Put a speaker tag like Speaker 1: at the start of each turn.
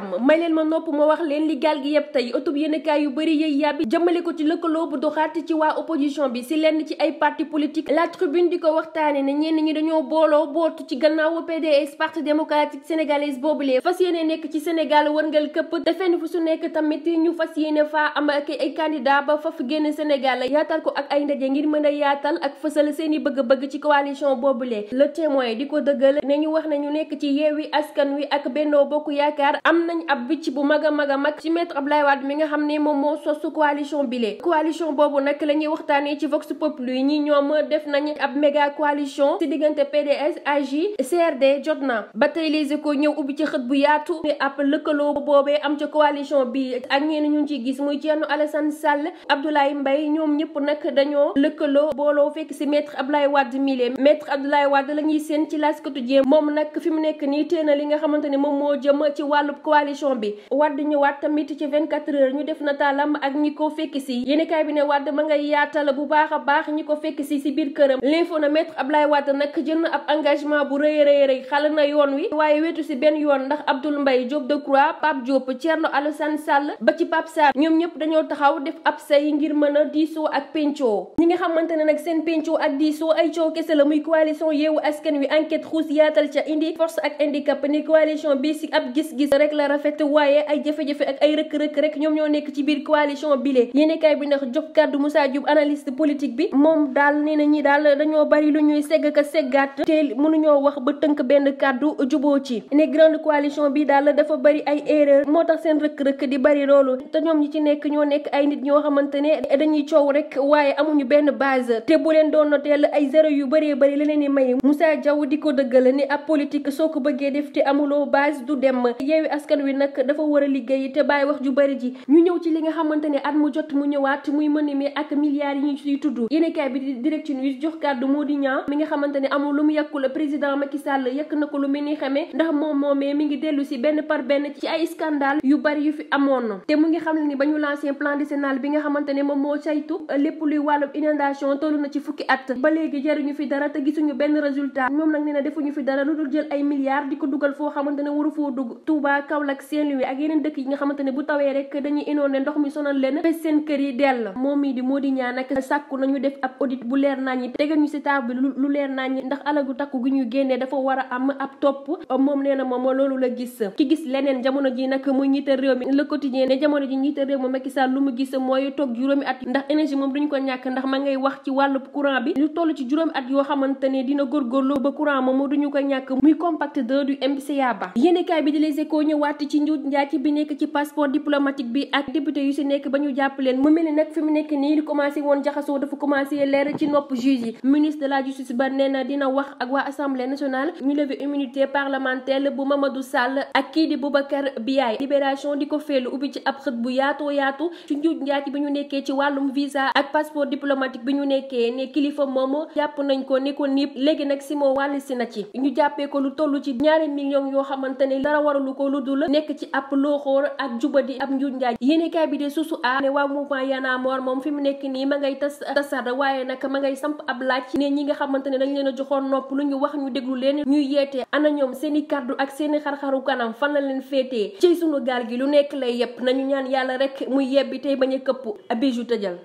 Speaker 1: jàmm may leen ma nopp ma wax leen li gaal gi yëpp tey ëttub yéenekaay yu bëri yëy yàbbi jëmale ko ci lëkkaloo bu doxaat ci waa opposition bi si lenn ci ay parti politique la tribune di ko waxtaane ne ñenn ñi dañoo booloo bootu ci gannaawu PDS parti démocratique sénégalais boobulee fas yéene nekk ci Sénégal wërngal këpp te fenn fu su nekk tamit ñu fas yéene faa am ak ay candidat ba fa génn Sénégal yaatal ko ak ay ndaje ngir mën a yaatal ak fësal seeni bëgg-bëgg ci coalition boobulee le témoin di ko dëggal ne ñu wax ne ñu nekk ci Yewwi Askan Wi ak Benno Bokk Yaakaar am nañ ab bicc bu mag a mag ci maître Abdoulaye Wade mi nga xam ne moom moo sosu coalition bile coalition boobu nag la ñuy waxtaanee ci Vox Populi ñi ñoom def nañ ab méga coalition ci diggante PDS AJ CRD jot na ba tey Les Échos ñëw ubbi ci xët bu yaatu ne ab lëkkaloo boobee am ca coalition bi ak ñenn ñu ciy gis muy Thierno Alassane Sall Abdoulaye Mbaye ñoom ñëpp nag dañoo lëkkaloo booloo fekk si maître Abdoulaye Wade mile maître Abdoulaye Wade la ñuy seen ci L'As Quotidien moom nag fi mu nekk nii téena li nga xamante ne moom moo jëm ci wàllu coalition bi Wade ñëwaat tamit ci 24 heures ñu def nataalam ak ñi ko fekk si yéenekaay bi ne Wade ma ngay yaatal bu baax a baax ñi ko fekk si biir këram l'info na maître Abdoulaye Wade nag jël na ab engagement bu rëy xal na yoon wi waaye wetu si benn yoon ndax Abdoul Mbaye Diop Decroix Pape Diop Thierno Alassane Sall ba ci Pape Sarr ñoom ñëpp dañoo taxaw def ab say ngir mën a diisoo ak pencoo ñi nga xamante ne nag seen pencoo ak diisoo ay coow kese la muy coalition Yewwi Askan Wi enquête xuus yaatal ca indi force ak handicap ni coalition bi si ab gis-gis rek la rafet waaye ay jafe-jafe ak ay rëkk-rëkk rek ñoom ñoo nekk ci biir coalition bile yéenekaay bi ndax jox kàddu Moussa Diop analyste politique bi moom daal nee na ñi daal dañoo bari lu ñuy segg ka seggaat te mënuñoo wax ba tënk benn kàddu juboo ci ne grande coalition bi daal dafa bari ay erreur moo tax seen rëkk-rëkk di bari loolu te ñoom ñi ci nekk ñoo nekk ay nit ñoo xamante ne dañuy coow rek waaye amuñu benn base te bu leen doon noteel ay zéro yu bëree bëri la leen di may Moussa Diaw di ko dëggal ne ab politique soo ko bëggee def te amuloo base du dem Yewwi Askan Wi nag dafa war a liggéey te bàyyi wax ju bëri ji ñu ñëw ci li nga xamante ne at mu jot mu ñëwaat muy mën mi ak milliards yi ñu ciy tudd yéenekaay bi di Direct News jox kàddu Mody Niang mi nga xamante ne amul lu mu yàkkul président Macky Sall yàkk na ko lu mel ni xamee ndax moom moomee mi ngi dellu si benn par benn ci ay scandale yu bari yu fi amoon te mu ngi xam ne ni ba ñu lancé plan décennal bi nga xamante ne moom moo saytu lépp luy wàllu inondation tollu na ci fukki at ba léegi jariñu fi dara te gisuñu benn résultat moom nag nee na defuñu fi dara lu dul jël ay milliards di ko dugal foo xamante ne waru foo dugg Touba Kaolack Saint-Louis ak yeneen dëkk yi nga xamante ne bu tawee rek dañuy inondé ndox mi sonal leen fes seen kër yi dell moom mii di Mody Niang nag sàkku nañu def ab audit bu leer naññi tegal ñu si table lu leer naññi ndax alagu takku gi ñuy génnee dafa war a am ab topp moom nee na moom loolu la gis ki gis leneen jamono ji nag muy njiital réew mi Le Quotidien ne jamono ji njiital réew mi Macky Sall lu mu gis mooy toog juróomi at ndax énergie moom duñu ko ñàkk ndax ma ngay wax ci wàllu courant bi lu toll ci juróomi at yoo xamante ne dina góorgóorlu ba courant moom duñu ko ñàkk muy compact 2 du MCA ba yéenekaay bi di Les Échos ñëwaat ci njuuj njaaj bi nekk ci passeport diplomatique bi ak député yu si nekk ba ñu jàpp leen mu mel ni nag fi mu nekk nii li commencé woon jaxasoo dafa commencé leer ci nopp juge yi ministre de la justice ba nee na dina wax ak waa assemblée nationale ñu lever immunité parlementaire bu Mamadou Sall ak kii di Boubacar Biaye libération di ko feelu ubbi ci ab xët bu yaatu ci njuuj njaaj bi ñu nekkee ci wàllum visa ak passeport diplomatique bi ñu nekkee ne kilifa moomu jàpp nañ ko ne ko niip léegi nag si moo wàll si na ci ñu jàppee ko lu toll ci 2 millions yoo xamante ne dara waralu ko lu dul nekk ci ab looxoor ak jubadi ab njuuj njaaj yéenekaay bi de susu a ne waa mouvement Y'en a marre moom fi mu nekk nii ma ngay tasar waaye nag ma ngay samp ab laaj ne ñi nga xamante ne dañ leen a joxoon nopp lu ñu wax ñu déglu leen ñuy yeete ana ñoom seeni kàddu ak seeni xar-xaru kanam fan la leen féetee ci sunu gaal gi lu nekk lay yepp nañu ñaan yàlla rek muy yebbi tey bañ a këpp Bijou tëjal